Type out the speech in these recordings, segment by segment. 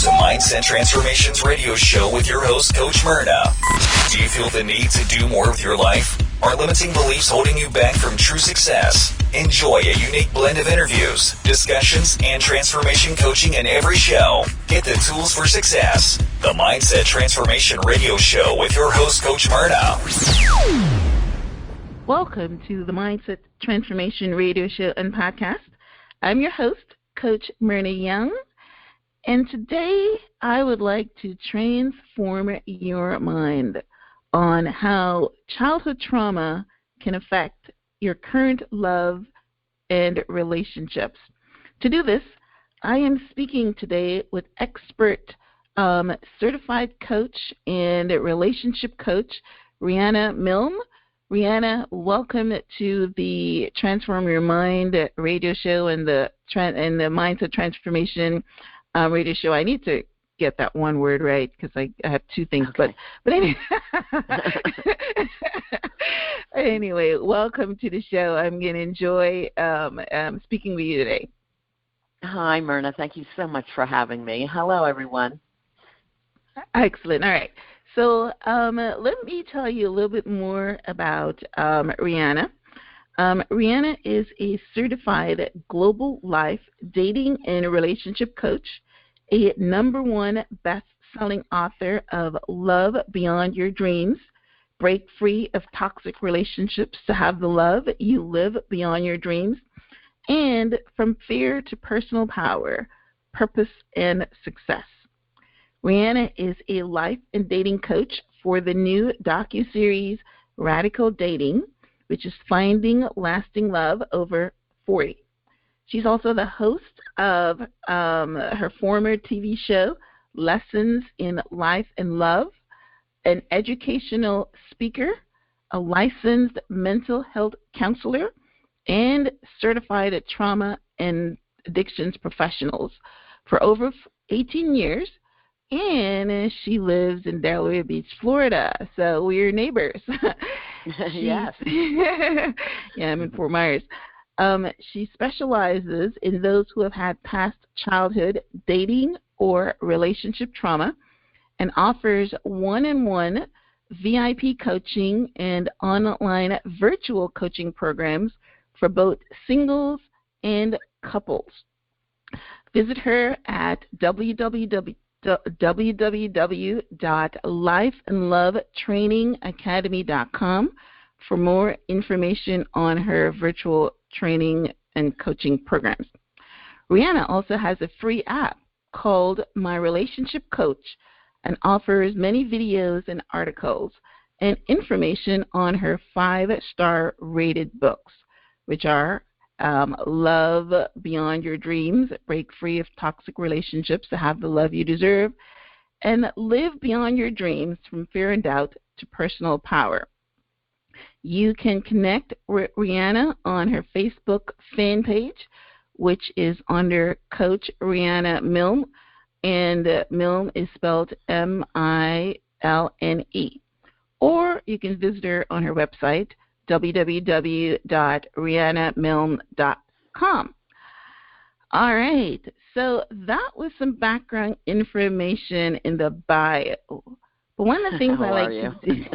to Mindset Transformations Radio Show with your host, Coach Myrna. Do you feel the need to do more with your life? Are limiting beliefs holding you back from true success? Enjoy a unique blend of interviews, discussions, and transformation coaching in every show. Get the tools for success. The Mindset Transformation Radio Show with your host, Coach Myrna. Welcome to the Mindset Transformation Radio Show and Podcast. I'm your host, Coach Myrna Young, and today I would like to transform your mind on how childhood trauma can affect your current love and relationships. To do this, I am speaking today with expert certified coach and relationship coach, Riana Milne. Riana, welcome to the Transform Your Mind radio show and the Mindset Transformation radio show. I need to get that one word right because I have two things. Okay. But anyway, anyway, welcome to the show. I'm going to enjoy speaking with you today. Hi, Myrna. Thank you so much for having me. Hello, everyone. Excellent. All right. So let me tell you a little bit more about Riana. Riana is a certified global life dating and relationship coach, a #1 best-selling author of Love Beyond Your Dreams, Break Free of Toxic Relationships to Have the Love You Live Beyond Your Dreams, and From Fear to Personal Power, Purpose and Success. Riana is a life and dating coach for the new docuseries Radical Dating, which is Finding Lasting Love Over 40. She's also the host of her former TV show, Lessons in Life and Love, an educational speaker, a licensed mental health counselor, and certified trauma and addictions professionals for over 18 years. And she lives in Delaware Beach, Florida, so we're neighbors. Yes. Yeah, I'm in Fort Myers. She specializes in those who have had past childhood dating or relationship trauma and offers one-on-one VIP coaching and online virtual coaching programs for both singles and couples. Visit her at www.lifeandlovetrainingacademy.com for more information on her virtual training and coaching programs. Riana also has a free app called My Relationship Coach and offers many videos and articles and information on her 5-star rated books, which are Love Beyond Your Dreams, Break Free of Toxic Relationships to Have the Love You Deserve, and Live Beyond Your Dreams, From Fear and Doubt to Personal Power. You can connect with Riana on her Facebook fan page, which is under Coach Riana Milne, and Milne is spelled Milne. Or you can visit her on her website, www.rianamilne.com. All right, so that was some background information in the bio. But one of the things I like to do,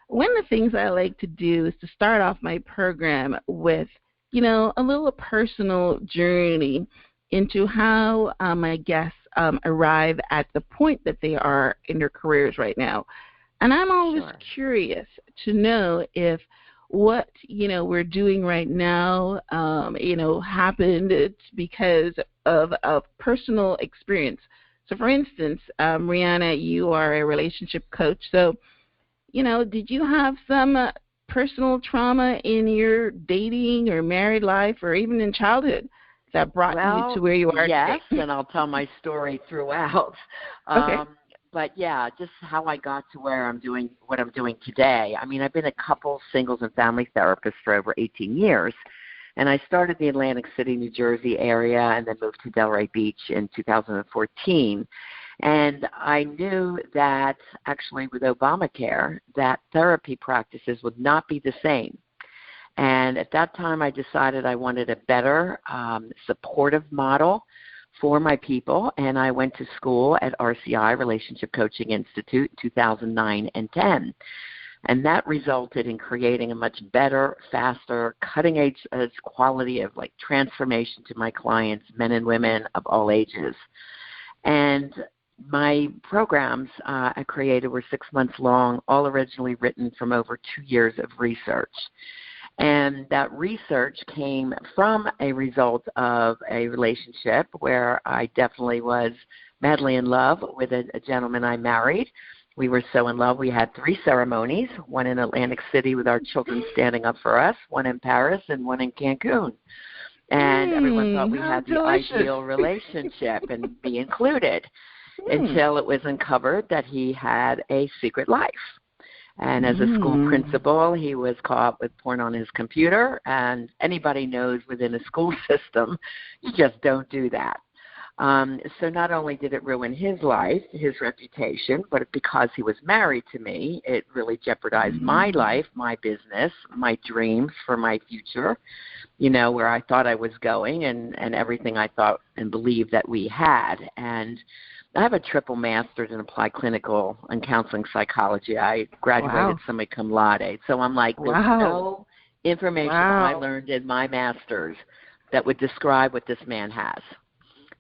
one of the things I like to do is to start off my program with, a little personal journey into how my guests arrive at the point that they are in their careers right now. And I'm always curious to know if what, we're doing right now, happened because of a personal experience. So, for instance, Riana, you are a relationship coach. So, did you have some personal trauma in your dating or married life or even in childhood that brought you to where you are today? Yes, and I'll tell my story throughout. Okay. But yeah, just how I got to where I'm doing what I'm doing today. I mean, I've been a couple, singles, and family therapist for over 18 years. And I started in the Atlantic City, New Jersey area and then moved to Delray Beach in 2014. And I knew that actually with Obamacare, that therapy practices would not be the same. And at that time, I decided I wanted a better supportive model for my people, and I went to school at RCI, Relationship Coaching Institute, 2009 and 10. And that resulted in creating a much better, faster, cutting-edge quality of like transformation to my clients, men and women of all ages. And my programs I created were 6 months long, all originally written from over 2 years of research. And that research came from a result of a relationship where I definitely was madly in love with a gentleman I married. We were so in love, we had 3 ceremonies, one in Atlantic City with our children standing up for us, one in Paris, and one in Cancun. And everyone thought we had the ideal relationship and be included until it was uncovered that he had a secret life. And as a school principal, he was caught with porn on his computer, and anybody knows within a school system, you just don't do that. So not only did it ruin his life, his reputation, but because he was married to me, it really jeopardized my life, my business, my dreams for my future, you know, where I thought I was going and everything I thought and believed that we had. And I have a triple master's in applied clinical and counseling psychology. I graduated summa cum laude. So I'm like, there's no information I learned in my master's that would describe what this man has,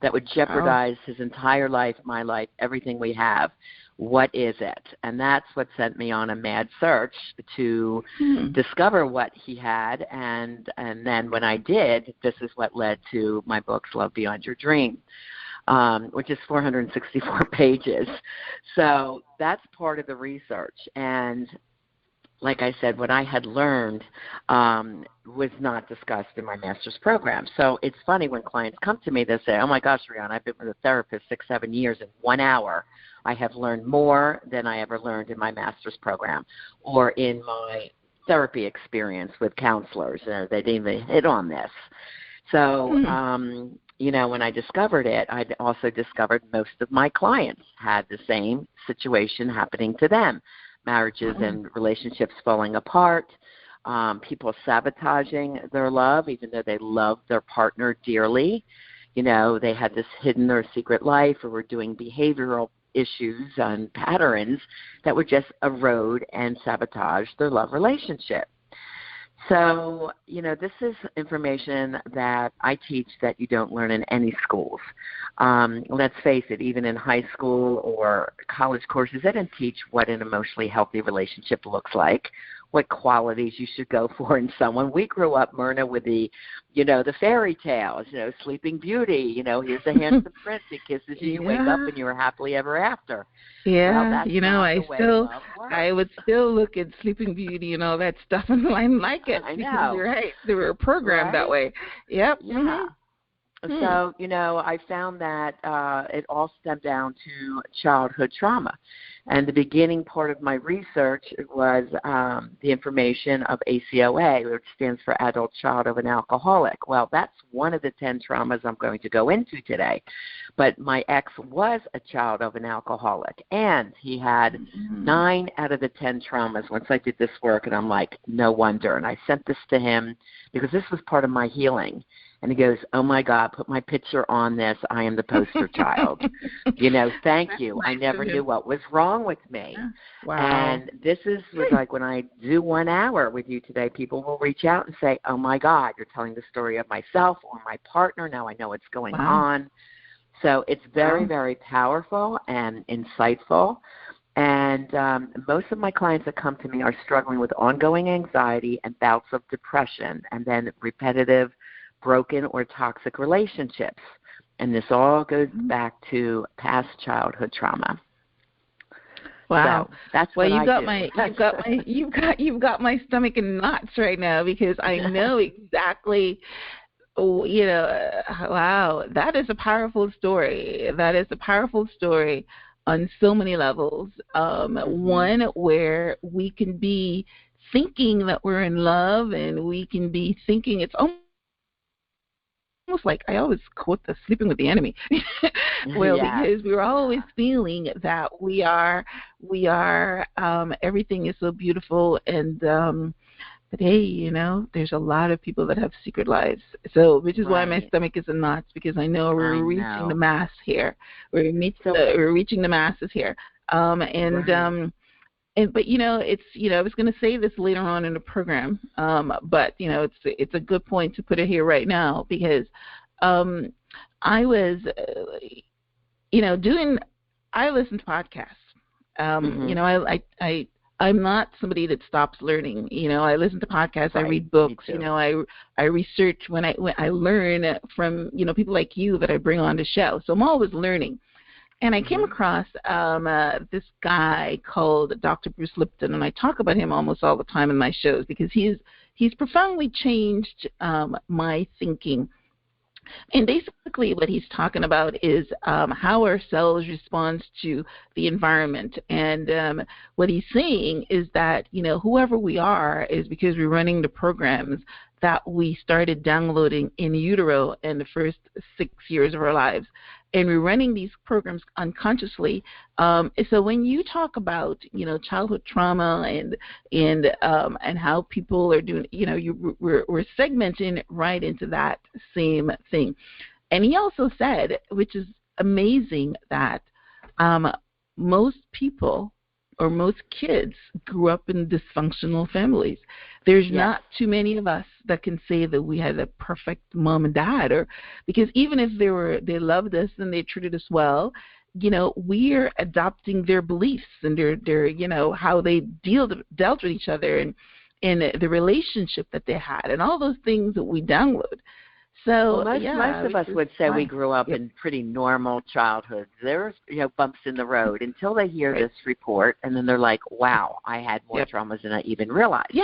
that would jeopardize his entire life, my life, everything we have. What is it? And that's what sent me on a mad search to discover what he had. And then when I did, this is what led to my books, Love Beyond Your Dream, which is 464 pages. So that's part of the research. And like I said, what I had learned was not discussed in my master's program. So it's funny when clients come to me, they say, oh, my gosh, Riana, I've been with a therapist 6-7 years. In 1 hour, I have learned more than I ever learned in my master's program or in my therapy experience with counselors. They didn't even hit on this. So, you know, when I discovered it, I also discovered most of my clients had the same situation happening to them. Marriages and relationships falling apart, people sabotaging their love, even though they loved their partner dearly. You know, they had this hidden or secret life or were doing behavioral issues and patterns that would just erode and sabotage their love relationship. So, you know, this is information that I teach that you don't learn in any schools. Let's face it, even in high school or college courses, they didn't teach what an emotionally healthy relationship looks like, what qualities you should go for in someone. We grew up, Myrna, with the, you know, the fairy tales, you know, Sleeping Beauty, you know, here's a handsome prince, he kisses you, you wake up and you're happy ever after. Yeah, well, you know, I would still look at Sleeping Beauty and all that stuff and I like it. I know. You're right. They were programmed that way. Yep. Yeah. So, you know, I found that it all stemmed down to childhood trauma. And the beginning part of my research was the information of ACOA, which stands for Adult Child of an Alcoholic. Well, that's one of the 10 traumas I'm going to go into today. But my ex was a child of an alcoholic, and he had 9 out of the 10 traumas once I did this work, and I'm like, no wonder. And I sent this to him because this was part of my healing. And he goes, oh, my God, put my picture on this. I am the poster child. You know, thank you. I never knew what was wrong with me. Wow. And this is like when I do 1 hour with you today, people will reach out and say, oh, my God, you're telling the story of myself or my partner. Now I know what's going on. So it's very, very powerful and insightful. And most of my clients that come to me are struggling with ongoing anxiety and bouts of depression and then repetitive broken or toxic relationships, and this all goes back to past childhood trauma. Wow, so that's well, what you've got my stomach in knots right now because I know exactly. You know, wow, that is a powerful story. That is a powerful story on so many levels. One where we can be thinking that we're in love, and we can be thinking it's almost like I always quote the sleeping with the enemy. Because we're always feeling that we are everything is so beautiful and But hey, there's a lot of people that have secret lives. So, which is why my Right. stomach is in knots, because I know we're reaching the mass here. We're reaching the masses here. Right. But it's I was going to say this later on in the program, but it's a good point to put it here right now, because I was I listen to podcasts. I'm not somebody that stops learning. I listen to podcasts, Right. I read books, Me too. I research when I learn from people like you that I bring on the show. So I'm always learning. And I came across this guy called Dr. Bruce Lipton, and I talk about him almost all the time in my shows, because he's profoundly changed my thinking. And basically what he's talking about is how our cells respond to the environment. And what he's saying is that, whoever we are is because we're running the programs that we started downloading in utero in the first 6 years of our lives. And we're running these programs unconsciously. So when you talk about, childhood trauma and how people are doing, we're segmenting right into that same thing. And he also said, which is amazing, that most people or most kids grew up in dysfunctional families. There's not too many of us that can say that we had a perfect mom and dad, or because even if they loved us and they treated us well, we're adopting their beliefs and their how they dealt with each other and the relationship that they had and all those things that we download. So most of us would say we grew up in pretty normal childhoods. There's bumps in the road until they hear this report, and then they're like, "Wow, I had more traumas than I even realized."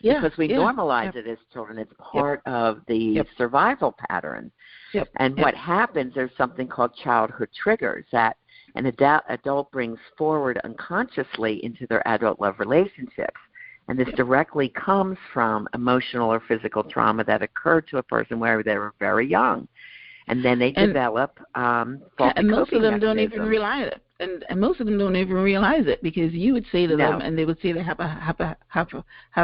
Because we normalize it as children. It's part of the survival pattern. And what happens, there's something called childhood triggers that an adult brings forward unconsciously into their adult love relationships. And this directly comes from emotional or physical trauma that occurred to a person where they were very young. And then they develop faulty and most coping of them don't mechanisms. even realize it. And most of them don't even realize it, because you would say to them, and they would say they have a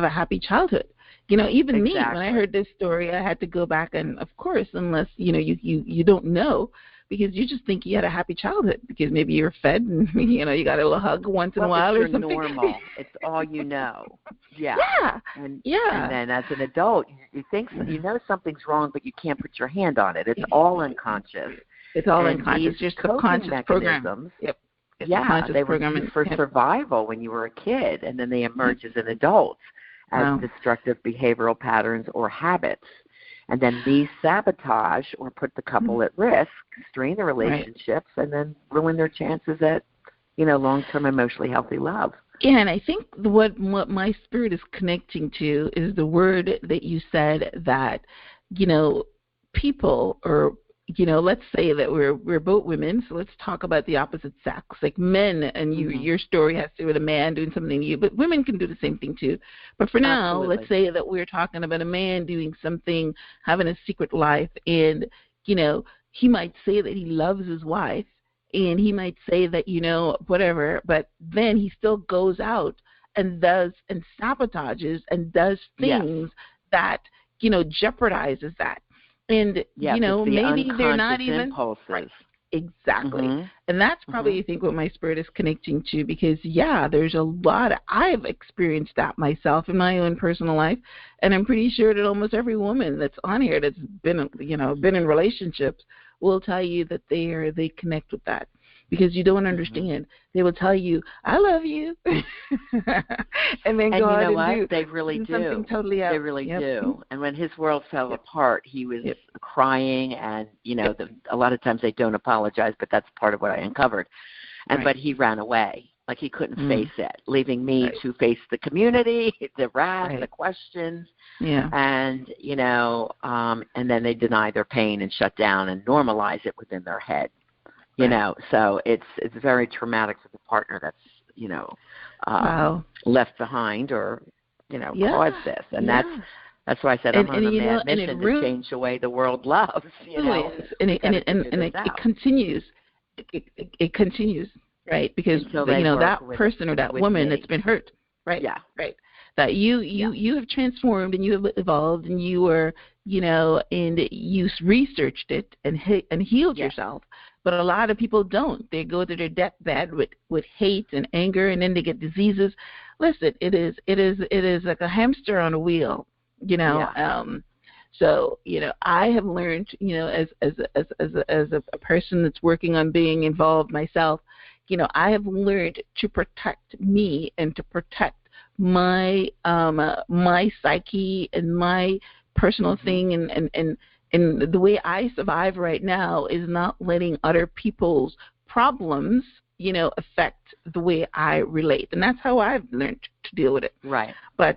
happy childhood. Even me, when I heard this story, I had to go back, and of course, unless you don't know, because you just think you had a happy childhood because maybe you're fed and you got a little hug once in a while or something. Normal. It's all you know. Yeah. And then as an adult, you think something's wrong, but you can't put your hand on it. It's all unconscious. It's all unconscious. Your subconscious program. They were used for survival when you were a kid, and then they emerge as an adult as destructive behavioral patterns or habits. And then these sabotage or put the couple at risk, strain the relationships, and then ruin their chances at, long-term emotionally healthy love. Yeah, and I think what my spirit is connecting to is the word that you said that, people or let's say that we're both women, so let's talk about the opposite sex, like men, and your story has to do with a man doing something to you, but women can do the same thing too. But for now, let's say that we're talking about a man doing something, having a secret life, and he might say that he loves his wife, and he might say that whatever, but then he still goes out and does and sabotages and does things that jeopardizes that. And, maybe they're not even impulses. Right. Exactly. And that's probably, I think, what my spirit is connecting to, because, there's a lot. I've experienced that myself in my own personal life. And I'm pretty sure that almost every woman that's on here that's been in relationships will tell you that they connect with that. Because you don't understand. They will tell you, "I love you," and then go out and do. They really do. Something totally else. They really do. And when his world fell apart, he was crying, and a lot of times they don't apologize, but that's part of what I uncovered. But he ran away, like he couldn't face it, leaving me to face the community, the wrath, the questions, and and then they deny their pain and shut down and normalize it within their head. So it's very traumatic for the partner that's, left behind or, caused this. And that's why I said I'm on a mad mission to change the way the world loves, And it continues. It continues, right? Because, that person or that woman that's been hurt, right? Right. that you have transformed and you have evolved and you were, and you researched it and healed yourself. But a lot of people don't. They go to their deathbed with hate and anger, and then they get diseases. Listen, it is like a hamster on a wheel, So, I have learned, as a person that's working on being involved myself, I have learned to protect me and to protect my my psyche and my personal thing, and the way I survive right now is not letting other people's problems, affect the way I relate, and that's how I've learned to deal with it. Right. But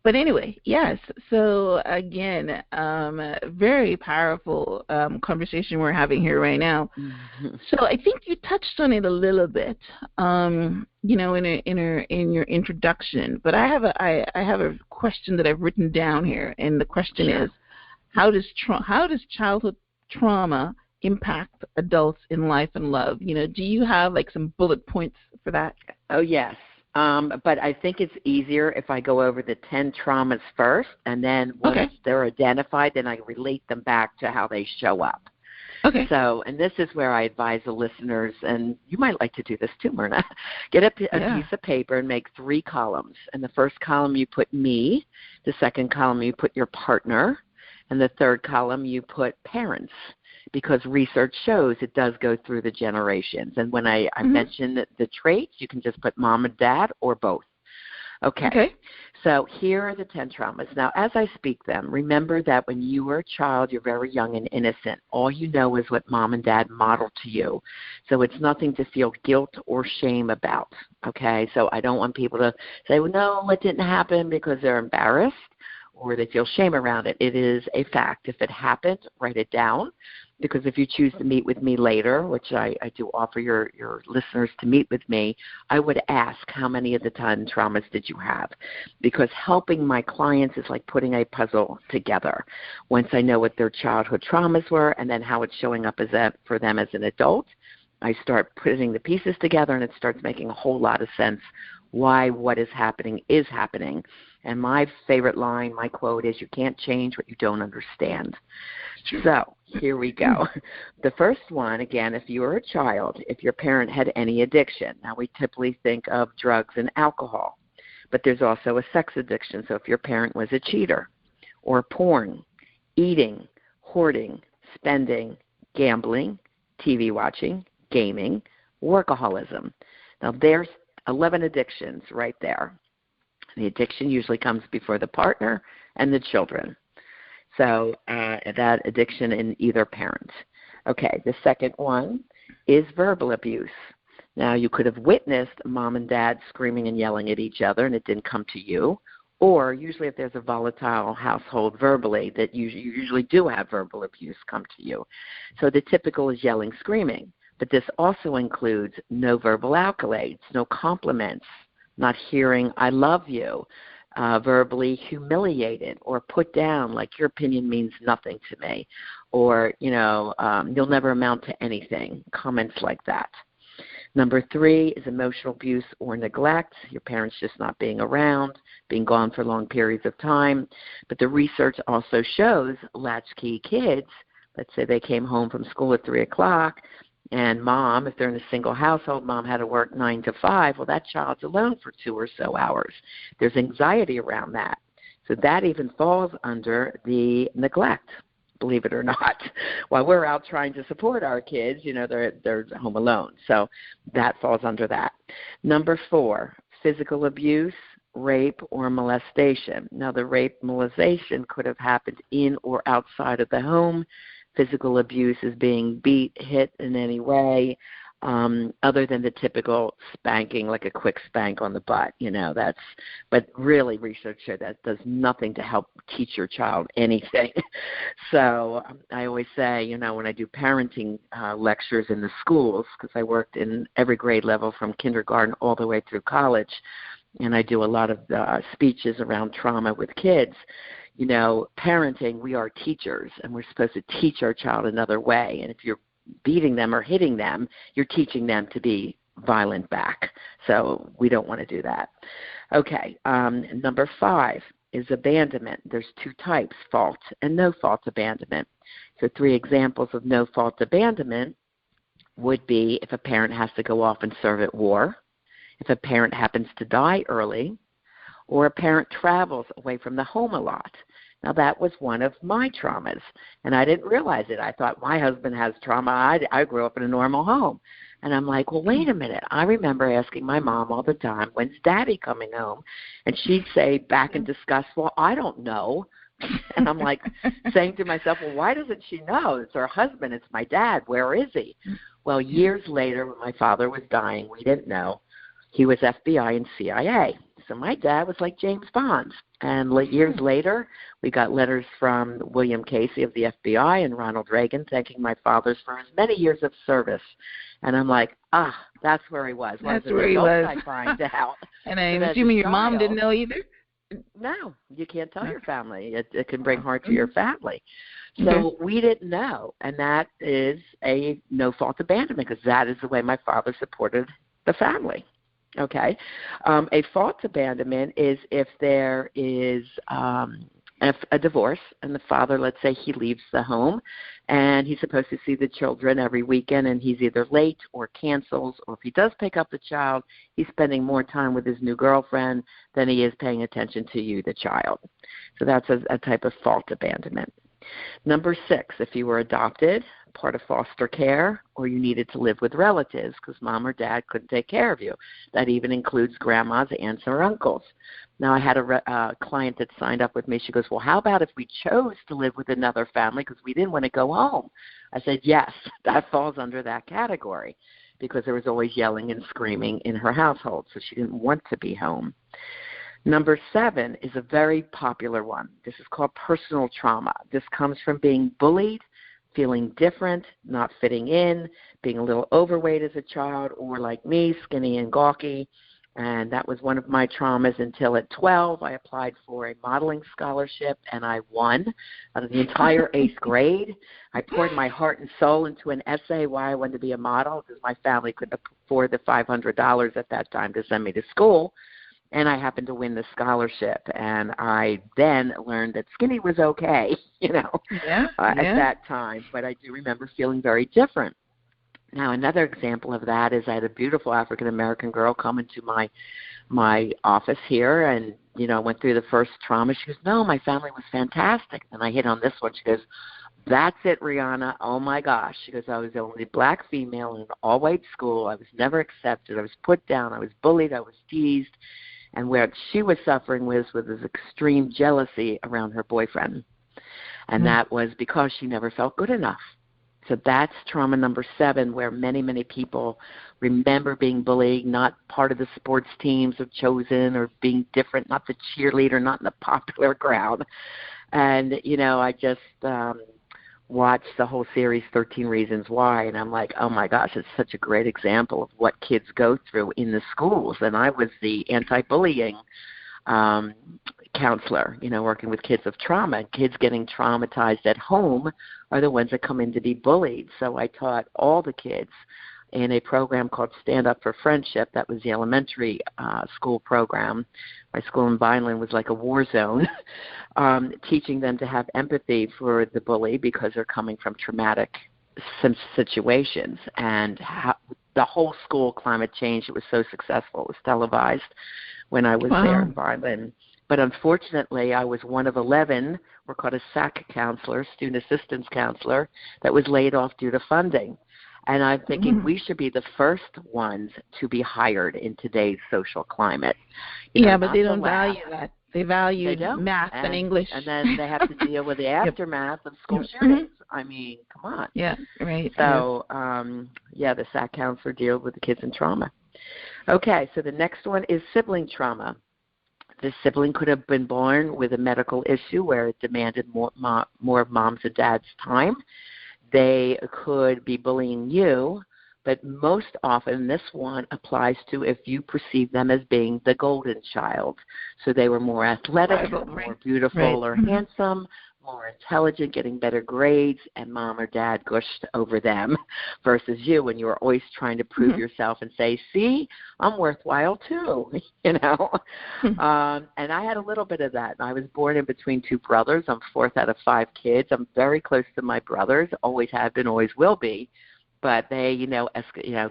but anyway, yes. So again, very powerful conversation we're having here right now. So I think you touched on it a little bit, in your introduction. But I have a question that I've written down here, and the question is, how does childhood trauma impact adults in life and love? Do you have like some bullet points for that? Oh, yes. But I think it's easier if I go over the 10 traumas first, and then once they're identified, then I relate them back to how they show up. Okay. So, and this is where I advise the listeners, and you might like to do this too, Myrna. Get a piece of paper and make 3 columns. In the first column, you put me. The second column, you put your partner. And the third column, you put parents, because research shows it does go through the generations. And when I mention the traits, you can just put mom and dad or both. Okay. So here are the 10 traumas. Now, as I speak them, remember that when you were a child, you're very young and innocent. All you know is what mom and dad modeled to you. So it's nothing to feel guilt or shame about. Okay. So I don't want people to say, well, no, it didn't happen, because they're embarrassed or they feel shame around it. It is a fact. If it happened, write it down, because if you choose to meet with me later, which I do offer your listeners to meet with me, I would ask, how many of the 10 traumas did you have? Because helping my clients is like putting a puzzle together. Once I know what their childhood traumas were and then how it's showing up for them as an adult, I start putting the pieces together, and it starts making a whole lot of sense why what is happening is happening. And my favorite line, my quote is, you can't change what you don't understand. So here we go. The first one, again, if you were a child, if your parent had any addiction. Now, we typically think of drugs and alcohol, but there's also a sex addiction. So if your parent was a cheater, or porn, eating, hoarding, spending, gambling, TV watching, gaming, workaholism. Now, there's 11 addictions right there. The addiction usually comes before the partner and the children. So that addiction in either parent. Okay, the second one is verbal abuse. Now, you could have witnessed mom and dad screaming and yelling at each other, and it didn't come to you. Or usually if there's a volatile household verbally, that you usually do have verbal abuse come to you. So the typical is yelling, screaming. But this also includes no verbal accolades, no compliments, not hearing I love you, verbally humiliated or put down, like your opinion means nothing to me, or, you'll never amount to anything, comments like that. Number 3 is emotional abuse or neglect, your parents just not being around, being gone for long periods of time. But the research also shows latchkey kids, let's say they came home from school at 3 o'clock, and mom, if they're in a single household, mom had to work 9 to 5. Well, that child's alone for 2 or so hours. There's anxiety around that. So that even falls under the neglect, believe it or not. While we're out trying to support our kids, they're home alone. So that falls under that. Number 4, physical abuse, rape, or molestation. Now, the rape, molestation could have happened in or outside of the home. Physical abuse is being beat, hit in any way, other than the typical spanking, like a quick spank on the butt. But really research shows that does nothing to help teach your child anything. So I always say, when I do parenting lectures in the schools, because I worked in every grade level from kindergarten all the way through college, and I do a lot of speeches around trauma with kids. Parenting, we are teachers, and we're supposed to teach our child another way. And if you're beating them or hitting them, you're teaching them to be violent back. So we don't want to do that. Okay, number 5 is abandonment. There's 2 types, fault and no-fault abandonment. So 3 examples of no-fault abandonment would be if a parent has to go off and serve at war, if a parent happens to die early, or a parent travels away from the home a lot. Now, that was one of my traumas, and I didn't realize it. I thought my husband has trauma. I grew up in a normal home. And I'm like, well, wait a minute. I remember asking my mom all the time, when's Daddy coming home? And she'd say back in disgust, well, I don't know. And I'm like saying to myself, well, why doesn't she know? It's her husband. It's my dad. Where is he? Well, years later, when my father was dying, we didn't know. He was FBI and CIA. So my dad was like James Bond. And years later, we got letters from William Casey of the FBI and Ronald Reagan thanking my father for his many years of service. And I'm like, that's where he was. That's where he was. I find out. And I'm assuming your mom didn't know either? No, you can't tell your family. It can bring harm to your family. So we didn't know. And that is a no-fault abandonment because that is the way my father supported the family. Okay. A fault abandonment is if there is a divorce and the father, let's say he leaves the home and he's supposed to see the children every weekend and he's either late or cancels, or if he does pick up the child, he's spending more time with his new girlfriend than he is paying attention to you, the child. So that's a type of fault abandonment. Number 6, if you were adopted, part of foster care, or you needed to live with relatives because mom or dad couldn't take care of you. That even includes grandmas, aunts, or uncles. Now, I had a client that signed up with me. She goes, well, how about if we chose to live with another family because we didn't want to go home? I said, yes, that falls under that category because there was always yelling and screaming in her household, so she didn't want to be home. Number 7 is a very popular one. This is called personal trauma. This comes from being bullied, feeling different, not fitting in, being a little overweight as a child, or like me, skinny and gawky. And that was one of my traumas until at 12, I applied for a modeling scholarship, and I won out of the entire 8th grade. I poured my heart and soul into an essay why I wanted to be a model because my family couldn't afford the $500 at that time to send me to school. And I happened to win the scholarship, and I then learned that skinny was okay, at that time. But I do remember feeling very different. Now, another example of that is I had a beautiful African-American girl come into my office here, and, went through the first trauma. She goes, no, my family was fantastic. And I hit on this one. She goes, that's it, Rihanna. Oh, my gosh. She goes, I was the only black female in an all-white school. I was never accepted. I was put down. I was bullied. I was teased. And where she was suffering was with this extreme jealousy around her boyfriend. And that was because she never felt good enough. So that's trauma number 7, where many, many people remember being bullied, not part of the sports teams of chosen, or being different, not the cheerleader, not in the popular crowd. And, I just watched the whole series, 13 Reasons Why, and I'm like, oh my gosh, it's such a great example of what kids go through in the schools. And I was the anti-bullying counselor, working with kids of trauma. Kids getting traumatized at home are the ones that come in to be bullied. So I taught all the kids in a program called Stand Up for Friendship. That was the elementary school program. My school in Vineland was like a war zone, teaching them to have empathy for the bully because they're coming from traumatic situations. And the whole school climate changed. It was so successful. It was televised when I was there in Vineland. But unfortunately, I was one of 11, we're called a SAC counselor, student assistance counselor, that was laid off due to funding. And I'm thinking we should be the first ones to be hired in today's social climate. But they don't value that. They value math and English. And then they have to deal with the aftermath of school shootings. I mean, come on. Yeah, right. So, the SAC counselor deals with the kids in trauma. Okay, so the next one is sibling trauma. The sibling could have been born with a medical issue where it demanded more of mom's and dad's time. They could be bullying you, but most often this one applies to if you perceive them as being the golden child. So they were more athletic, more beautiful or handsome, more intelligent, getting better grades, and mom or dad gushed over them versus you when you were always trying to prove yourself and say, see, I'm worthwhile too, you know. And I had a little bit of that. I was born in between two brothers. I'm fourth out of 5 kids. I'm very close to my brothers, always have been, always will be. But they,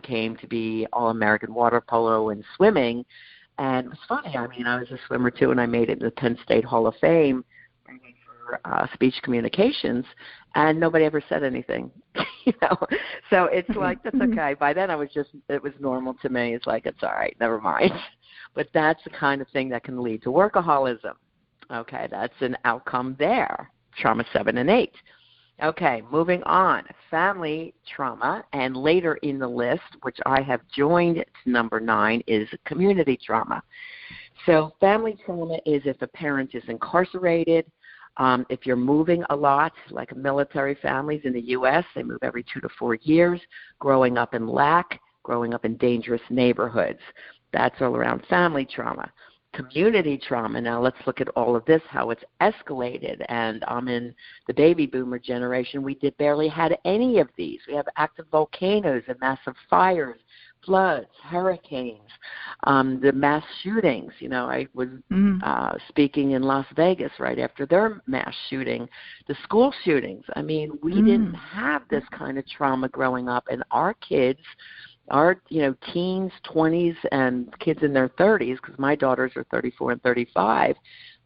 came to be All-American water polo and swimming. And it was funny. I mean, I was a swimmer too, and I made it in the Penn State Hall of Fame for speech communications, and nobody ever said anything. So it's like, that's okay. By then it was normal to me. It's like, it's all right, never mind. But that's the kind of thing that can lead to workaholism. Okay, that's an outcome there. Trauma 7 and 8. Okay, moving on. Family trauma, and later in the list, which I have joined to number 9, is community trauma. So family trauma is if a parent is incarcerated, if you're moving a lot, like military families in the U.S., they move every 2 to 4 years, growing up in lack, growing up in dangerous neighborhoods. That's all around family trauma. Community trauma, now let's look at all of this, how it's escalated. And I'm in the baby boomer generation. We barely had any of these. We have active volcanoes and massive fires, floods, hurricanes, the mass shootings. I was speaking in Las Vegas right after their mass shooting, the school shootings. I mean, we didn't have this kind of trauma growing up, and our kids, our teens, 20s, and kids in their 30s, because my daughters are 34 and 35,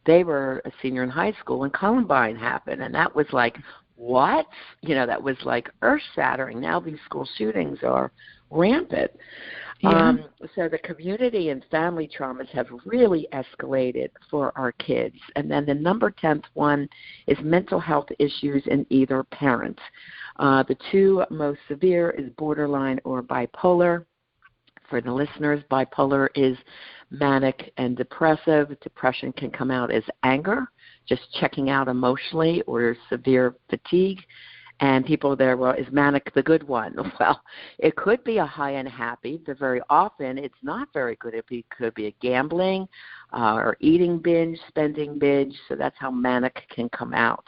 they were a senior in high school when Columbine happened, and that was like, what? That was like earth-shattering. Now these school shootings are rampant. Yeah. So the community and family traumas have really escalated for our kids. And then the number 10th one is mental health issues in either parent. The 2 most severe is borderline or bipolar. For the listeners, bipolar is manic and depressive. Depression can come out as anger, just checking out emotionally, or severe fatigue. And people there, well, is manic the good one? Well, it could be a high and happy, but very often it's not very good. It could be a gambling or eating binge, spending binge. So that's how manic can come out.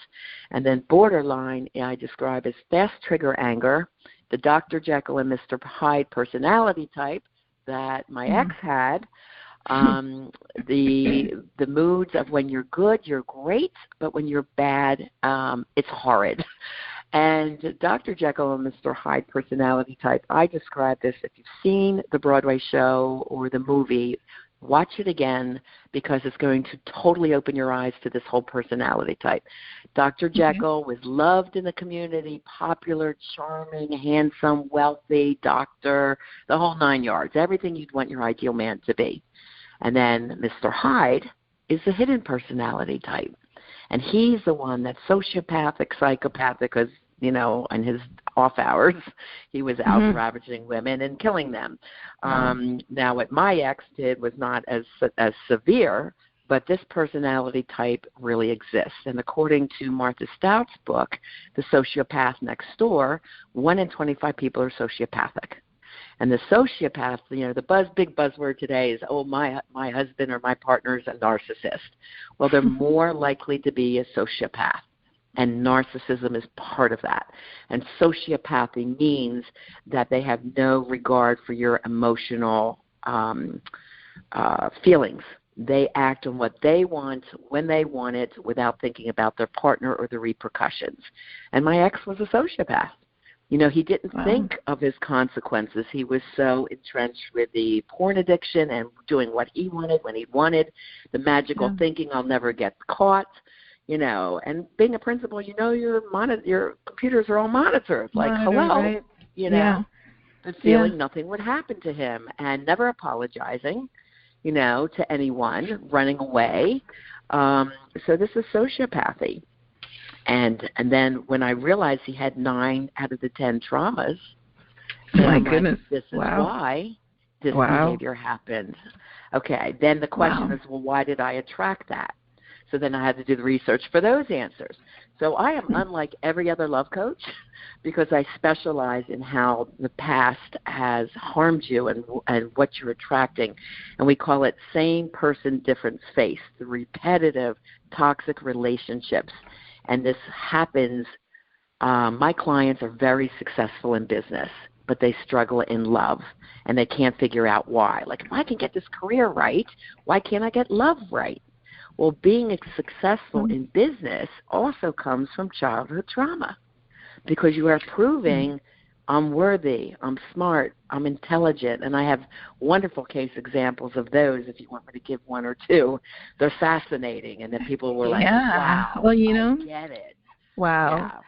And then borderline, I describe as fast trigger anger, the Dr. Jekyll and Mr. Hyde personality type that my ex had. The moods of when you're good, you're great, but when you're bad, it's horrid. And Dr. Jekyll and Mr. Hyde personality type, I describe this, if you've seen the Broadway show or the movie, watch it again, because it's going to totally open your eyes to this whole personality type. Dr. Jekyll was loved in the community, popular, charming, handsome, wealthy, doctor, the whole 9 yards, everything you'd want your ideal man to be. And then Mr. Hyde is the hidden personality type. And he's the one that's sociopathic, psychopathic, because, in his off hours, he was out ravaging women and killing them. Now, what my ex did was not as severe, but this personality type really exists. And according to Martha Stout's book, The Sociopath Next Door, 1 in 25 people are sociopathic. And the sociopath, the big buzzword today is, my husband or my partner's a narcissist. Well, they're more likely to be a sociopath, and narcissism is part of that. And sociopathy means that they have no regard for your emotional feelings. They act on what they want, when they want it, without thinking about their partner or the repercussions. And my ex was a sociopath. He didn't think of his consequences. He was so entrenched with the porn addiction and doing what he wanted when he wanted, the magical thinking, I'll never get caught, and being a principal, your computers are all monitored. Like, hello, right? but feeling nothing would happen to him, and never apologizing, to anyone, running away. So this is sociopathy. And then when I realized he had 9 out of the 10 traumas, my goodness, this is why this behavior happened. Okay, then the question is, well, why did I attract that? So then I had to do the research for those answers. So I am unlike every other love coach, because I specialize in how the past has harmed you and what you're attracting. And we call it same person, different face, the repetitive toxic relationships. And this happens, my clients are very successful in business, but they struggle in love, and they can't figure out why. Like, if I can get this career right, why can't I get love right? Well, being successful in business also comes from childhood trauma, because you are proving I'm worthy, I'm smart, I'm intelligent, and I have wonderful case examples of those. If you want me to give one or two, they're fascinating, and then people were like, wow, well, I get it. Wow. Yeah.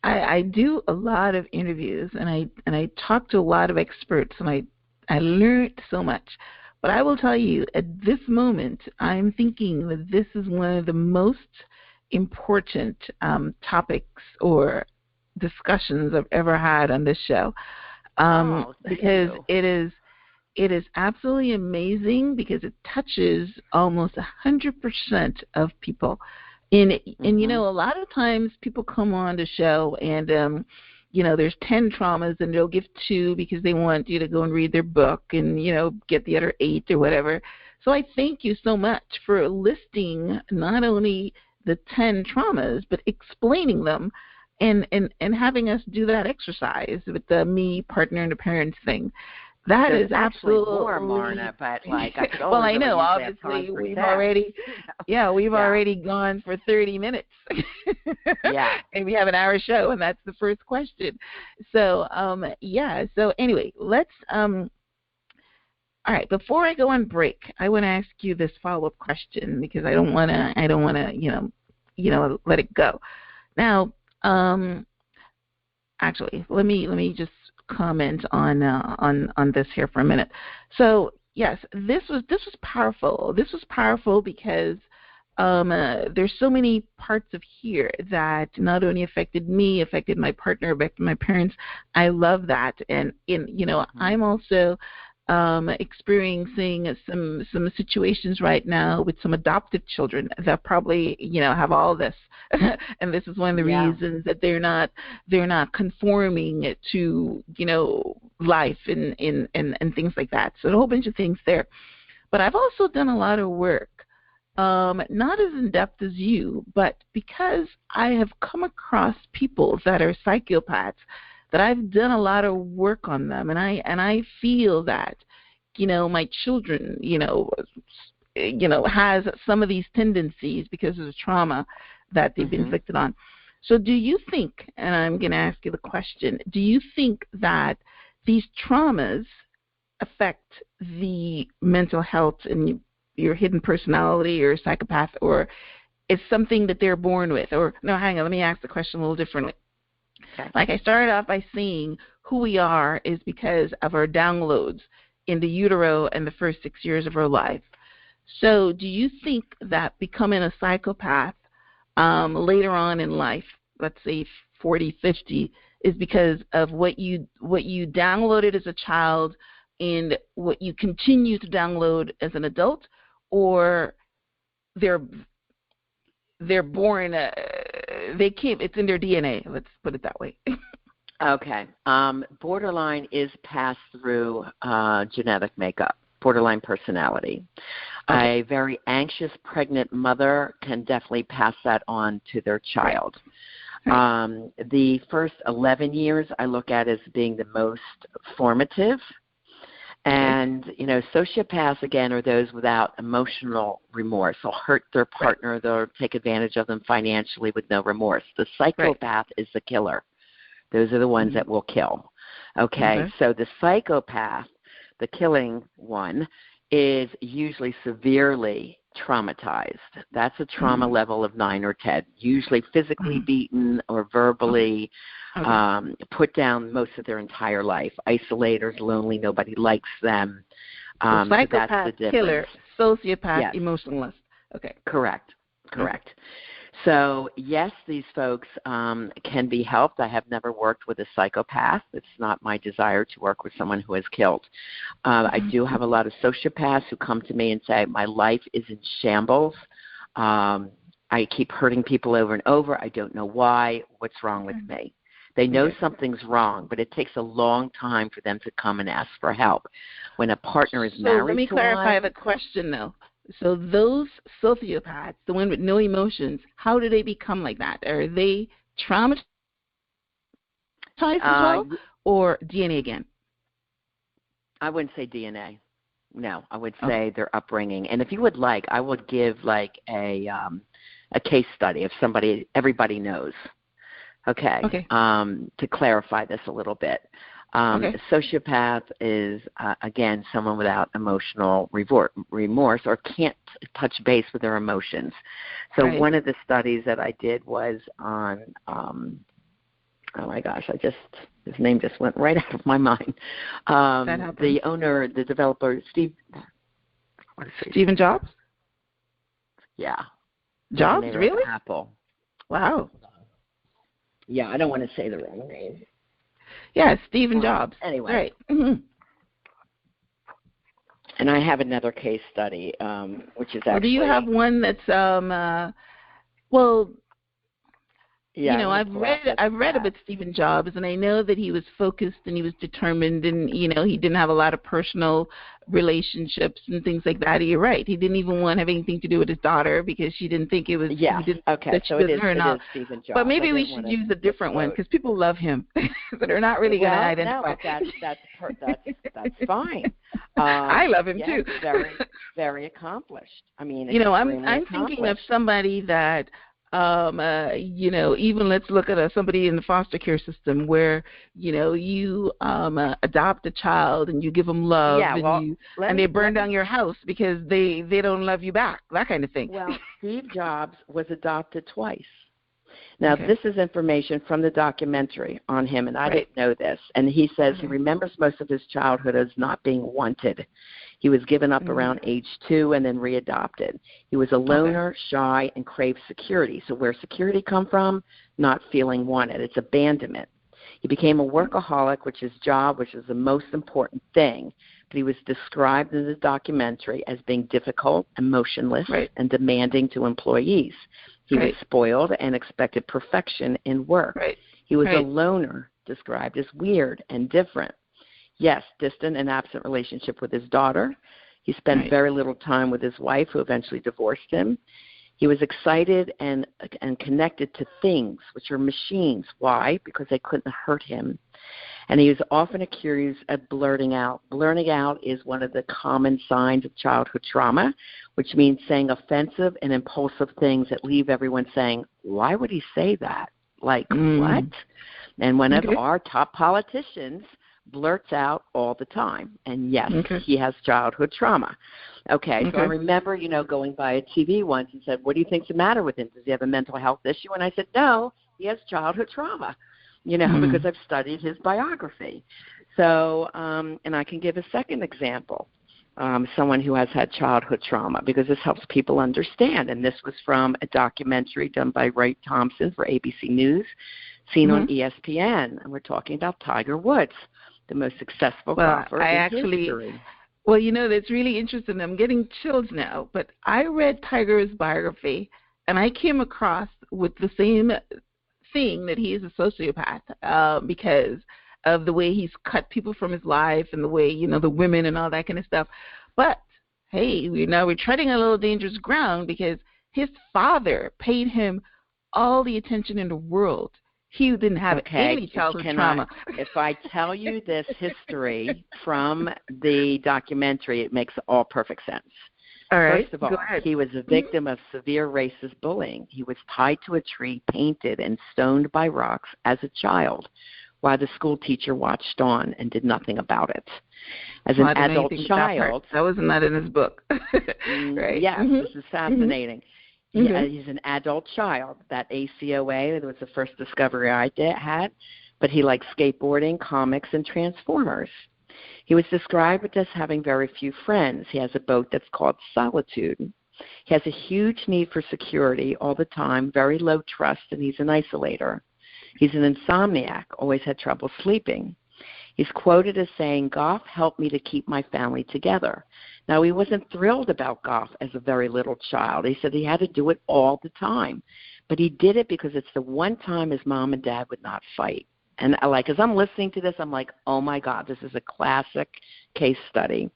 I do a lot of interviews, and I talk to a lot of experts, and I learned so much. But I will tell you, at this moment, I'm thinking that this is one of the most important topics or discussions I've ever had on this show, because it is absolutely amazing, because it touches almost 100% of people. And you know, a lot of times people come on the show and you know, there's 10 traumas and they'll give 2 because they want you to go and read their book and, you know, get the other 8 or whatever. So I thank you so much for listing not only the 10 traumas, but explaining them and having us do that exercise with the me, partner, and the parents thing. That There's is actually absolutely more, Marna, but like I could well, I know. really Obviously, we've already, already gone for 30 minutes. Yeah, and we have an hour show, and that's the first question. So, So anyway, let's. All right. Before I go on break, I want to ask you this follow-up question, because I don't want to, let it go. Now, actually, let me just comment on this here for a minute. So yes, this was powerful. This was powerful because there's so many parts of here that not only affected me, affected my partner, affected my parents. I love that, and I'm also experiencing some situations right now with some adopted children that probably have all this, and this is one of the reasons that they're not conforming to life and things like that. So a whole bunch of things there. But I've also done a lot of work, not as in depth as you, but because I have come across people that are psychopaths, that I've done a lot of work on them, and I feel that my children has some of these tendencies because of the trauma that they've been inflicted on. So do you think, and I'm going to ask you the question, do you think that these traumas affect the mental health and your hidden personality or psychopath, or it's something that they're born with? Or no, hang on, let me ask the question a little differently. Okay. Like I started off by saying who we are is because of our downloads in the utero and the first 6 years of our life. So do you think that becoming a psychopath later on in life, let's say 40, 50, is because of what you downloaded as a child and what you continue to download as an adult, or they're born, it's in their DNA, let's put it that way? Okay. Borderline is passed through genetic makeup, borderline personality. Okay. A very anxious pregnant mother can definitely pass that on to their child. Right. The first 11 years I look at as being the most formative. And, sociopaths, again, are those without emotional remorse. They'll hurt their partner. They'll take advantage of them financially with no remorse. The psychopath is the killer. Those are the ones that will kill. Okay, so the psychopath, the killing one, is usually severely traumatized. That's a trauma level of 9 or 10, usually physically beaten or verbally put down most of their entire life. Isolators, lonely, nobody likes them. So psychopath, so that's the killer, sociopath, emotionalist. Okay. Correct. So, yes, these folks can be helped. I have never worked with a psychopath. It's not my desire to work with someone who has killed. I do have a lot of sociopaths who come to me and say, my life is in shambles. I keep hurting people over and over. I don't know why. What's wrong with me? They know something's wrong, but it takes a long time for them to come and ask for help. When a partner is married to one... So let me clarify the question, though. So those sociopaths, the one with no emotions, how do they become like that? Are they traumatized as well, or DNA again? I wouldn't say DNA. No, I would Okay. say their upbringing. And if you would like, I would give like a case study of somebody everybody knows. Okay. Okay. To clarify this a little bit. Okay. A sociopath is, again, someone without emotional remorse or can't touch base with their emotions. So Right. one of the studies that I did was on, oh my gosh, his name just went right out of my mind. That happens. The owner, the developer, Stephen Jobs? Yeah. Jobs, really? Apple. Wow. Yeah, I don't want to say the wrong name. Yeah, Stephen Jobs. Anyway. Right. Mm-hmm. And I have another case study, which is actually. Well, do you have one that's Yeah, I've read about Stephen Jobs, and I know that he was focused and he was determined, and he didn't have a lot of personal relationships and things like that. You're right. He didn't even want to have anything to do with his daughter because she didn't think it was. Yeah. Okay. So it is Stephen Jobs. But maybe we should use a different one because people love him, so they're not really going to identify. No, but that's fine. I love him too. Very, very accomplished. I mean, I'm thinking of somebody that. Even let's look at somebody in the foster care system where, you adopt a child and you give them love and they burn down your house because they don't love you back, that kind of thing. Well, Steve Jobs was adopted twice. Now, This is information from the documentary on him, and I didn't know this. And he says he remembers most of his childhood as not being wanted. He was given up around age 2 and then readopted. He was a loner, shy, and craved security. So where security come from? Not feeling wanted. It's abandonment. He became a workaholic, which is the most important thing. But he was described in the documentary as being difficult, emotionless, and demanding to employees. He was spoiled and expected perfection in work. He was a loner, described as weird and different. Yes, distant and absent relationship with his daughter. He spent very little time with his wife, who eventually divorced him. He was excited and connected to things, which are machines. Why? Because they couldn't hurt him. And he was often accused of blurting out. Blurting out is one of the common signs of childhood trauma, which means saying offensive and impulsive things that leave everyone saying, why would he say that? Like, what? And one of our top politicians blurts out all the time. And yes, he has childhood trauma. So I remember, going by a TV once and said, what do you think's the matter with him? Does he have a mental health issue? And I said, no, he has childhood trauma, because I've studied his biography. So, and I can give a second example, someone who has had childhood trauma, because this helps people understand. And this was from a documentary done by Ray Thompson for ABC News, seen on ESPN. And we're talking about Tiger Woods, the most successful golfer in history. Well, that's really interesting. I'm getting chills now. But I read Tiger's biography, and I came across with the same thing that he is a sociopath because of the way he's cut people from his life and the way, the women and all that kind of stuff. But, hey, we're treading a little dangerous ground because his father paid him all the attention in the world. He didn't have any childhood trauma. If I tell you this history from the documentary, it makes all perfect sense. All right. First of all, he was a victim of severe racist bullying. He was tied to a tree, painted, and stoned by rocks as a child, while the school teacher watched on and did nothing about it. As an adult child, that was not in his book. Right? Yes, this is fascinating. Yeah, he's an adult child. That ACOA was the first discovery I had, but he liked skateboarding, comics, and Transformers. He was described as having very few friends. He has a boat that's called Solitude. He has a huge need for security all the time, very low trust, and he's an isolator. He's an insomniac, always had trouble sleeping. He's quoted as saying, golf helped me to keep my family together. Now, he wasn't thrilled about golf as a very little child. He said he had to do it all the time. But he did it because it's the one time his mom and dad would not fight. And like, as I'm listening to this, I'm like, oh my God, this is a classic case study.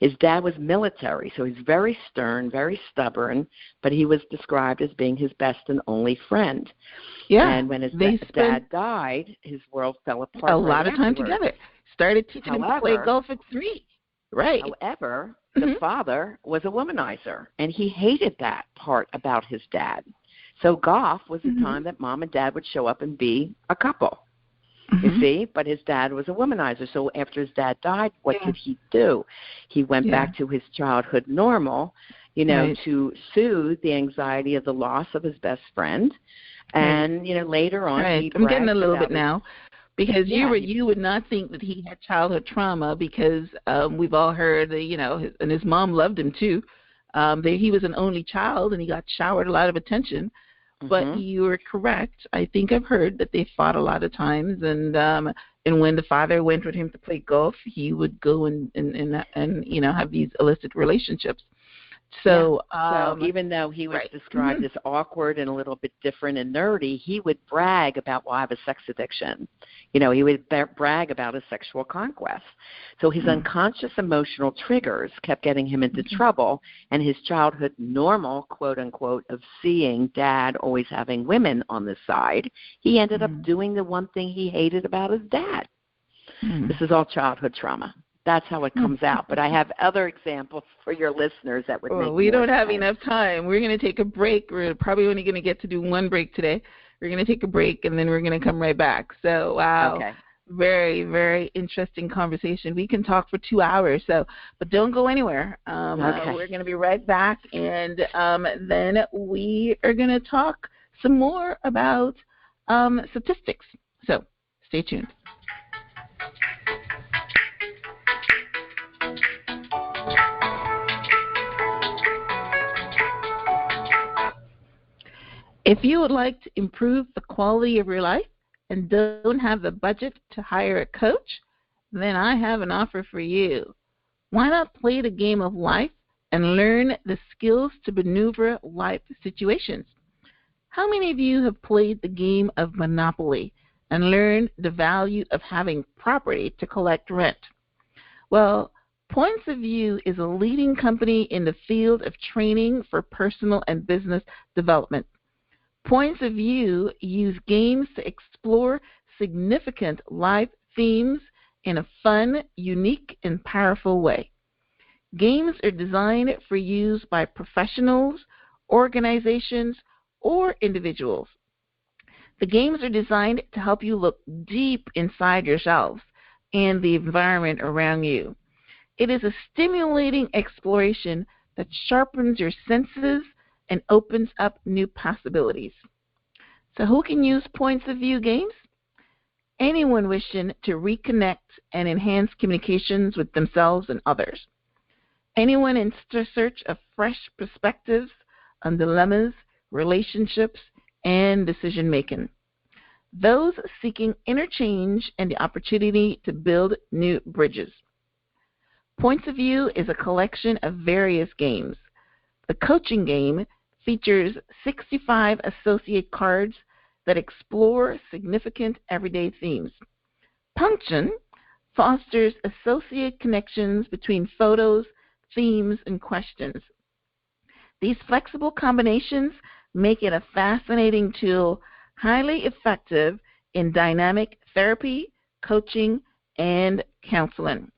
His dad was military, so he's very stern, very stubborn, but he was described as being his best and only friend. Yeah. And when his dad died, his world fell apart. A lot of time together. Started teaching him to play golf at 3. Right. However, the father was a womanizer, and he hated that part about his dad. So golf was the time that mom and dad would show up and be a couple. You see, but his dad was a womanizer. So after his dad died, what did he do? He went back to his childhood normal, you know, to soothe the anxiety of the loss of his best friend. And, you know, later on, I'm getting a little bit now. Because you would not think that he had childhood trauma, because we've all heard, you know, and his mom loved him too. He was an only child, and he got showered a lot of attention. But you are correct. I think I've heard that they fought a lot of times, and when the father went with him to play golf, he would go and you know, have these illicit relationships. So, so even though he was described as awkward and a little bit different and nerdy, he would brag about, well, I have a sex addiction. You know, he would brag about his sexual conquest. So his unconscious emotional triggers kept getting him into trouble, and his childhood normal, quote unquote, of seeing dad always having women on the side, he ended up doing the one thing he hated about his dad. This is all childhood trauma. That's how it comes out. But I have other examples for your listeners that would make more we don't have sense. enough time. We're going to take a break. We're probably only going to get to do one break today. We're going to take a break, and then we're going to come right back. So, wow. Okay. Very, very interesting conversation. We can talk for 2 hours, but don't go anywhere. We're going to be right back, and then we are going to talk some more about statistics. So stay tuned. If you would like to improve the quality of your life and don't have the budget to hire a coach, then I have an offer for you. Why not play the game of life and learn the skills to maneuver life situations? How many of you have played the game of Monopoly and learned the value of having property to collect rent? Well, Points of View is a leading company in the field of training for personal and business development. Points of View use games to explore significant life themes in a fun, unique, and powerful way. Games are designed for use by professionals, organizations, or individuals. The games are designed to help you look deep inside yourselves and the environment around you. It is a stimulating exploration that sharpens your senses and opens up new possibilities. So who can use Points of View games? Anyone wishing to reconnect and enhance communications with themselves and others. Anyone in search of fresh perspectives on dilemmas, relationships, and decision-making. Those seeking interchange and the opportunity to build new bridges. Points of View is a collection of various games. The coaching game features 65 associate cards that explore significant everyday themes. Punction fosters associate connections between photos, themes, and questions. These flexible combinations make it a fascinating tool, highly effective in dynamic therapy, coaching, and counseling.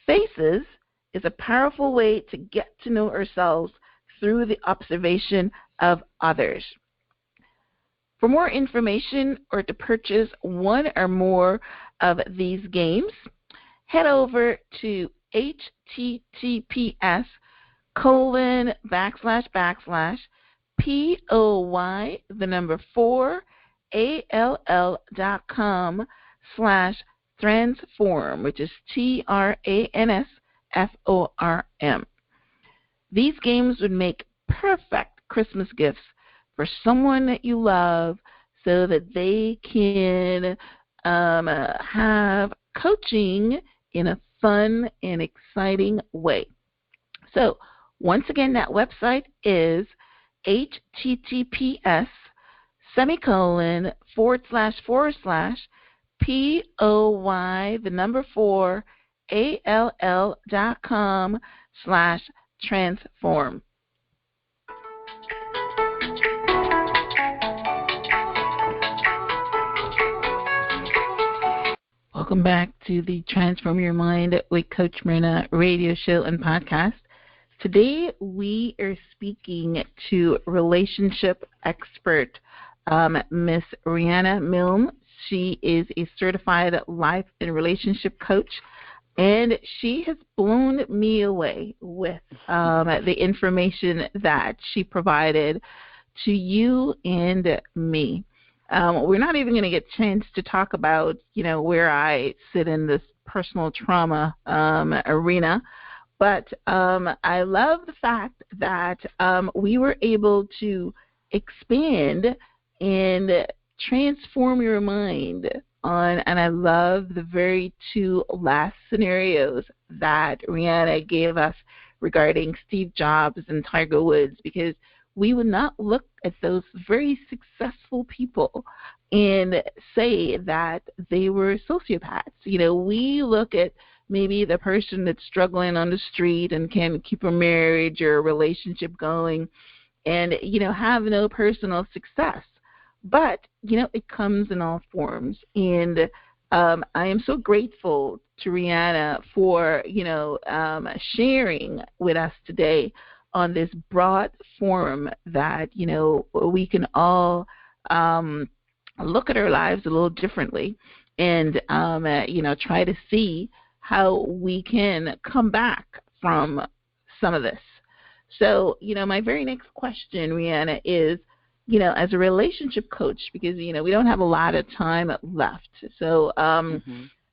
Faces is a powerful way to get to know ourselves through the observation of others. For more information or to purchase one or more of these games, head over to https://POY4ALL.com/transform, which is TRANSFORM. These games would make perfect Christmas gifts for someone that you love so that they can have coaching in a fun and exciting way. So once again, that website is https:// POY, the number 4, ALL.com/transform. Welcome back to the Transform Your Mind with Coach Myrna radio show and podcast. Today we are speaking to relationship expert Miss Riana Milne. She is a certified life and relationship coach, and she has blown me away with the information that she provided to you and me. We're not even going to get a chance to talk about, where I sit in this personal trauma arena, but I love the fact that we were able to expand and transform your mind on, and I love the very 2 last scenarios that Riana gave us regarding Steve Jobs and Tiger Woods, because we would not look at those very successful people and say that they were sociopaths. We look at maybe the person that's struggling on the street and can't keep a marriage or a relationship going and, have no personal success. But, it comes in all forms. And I am so grateful to Riana for, sharing with us today on this broad forum that, we can all look at our lives a little differently and, try to see how we can come back from some of this. So, my very next question, Riana, is, as a relationship coach, because, we don't have a lot of time left. So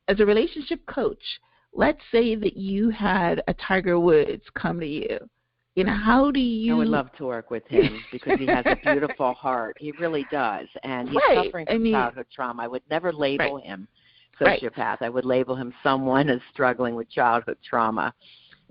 as a relationship coach, let's say that you had a Tiger Woods come to you. How do you... I would love to work with him because he has a beautiful heart. He really does. And he's suffering from childhood trauma. I would never label him sociopath. I would label him someone as struggling with childhood trauma.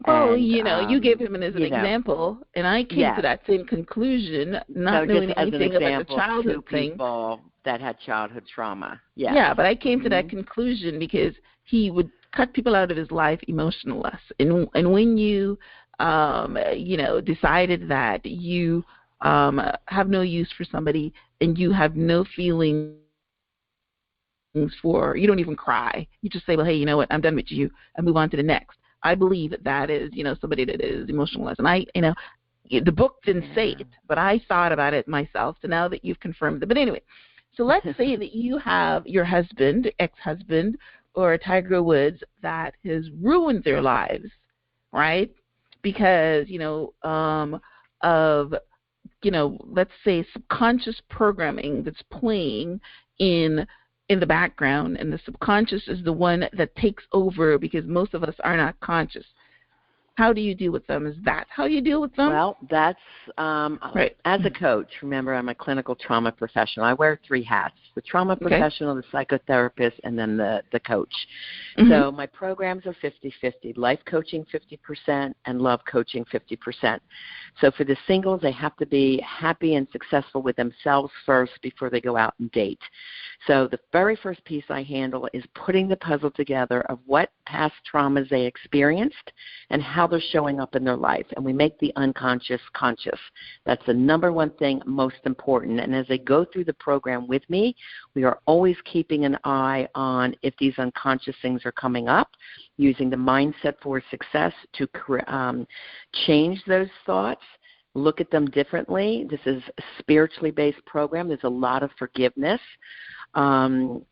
Well, you gave him as an example, and I came to that same conclusion, not knowing anything about the childhood thing. People that had childhood trauma. Yeah, but I came to that conclusion because he would cut people out of his life emotionless. And when you decided that you have no use for somebody and you have no feelings for, you don't even cry. You just say, well, hey, you know what, I'm done with you, and move on to the next. I believe that is, somebody that is emotionless. And the book didn't say it, but I thought about it myself. So now that you've confirmed it. But anyway, so let's say that you have your husband, ex-husband, or Tiger Woods that has ruined their lives, right? Because, of, let's say subconscious programming that's playing in the background, and the subconscious is the one that takes over because most of us are not conscious. How do you deal with them? Is that how you deal with them? Well, that's as a coach. Remember, I'm a clinical trauma professional. I wear 3 hats: the trauma professional, the psychotherapist, and then the coach. So my programs are 50-50, life coaching 50% and love coaching 50%. So for the singles, they have to be happy and successful with themselves first before they go out and date. So the very first piece I handle is putting the puzzle together of what past traumas they experienced and how they're showing up in their life. And we make the unconscious conscious. That's the number one thing, most important. And as they go through the program with me, we are always keeping an eye on if these unconscious things are coming up, using the mindset for success to change those thoughts, look at them differently. This is a spiritually based program. There's a lot of forgiveness. And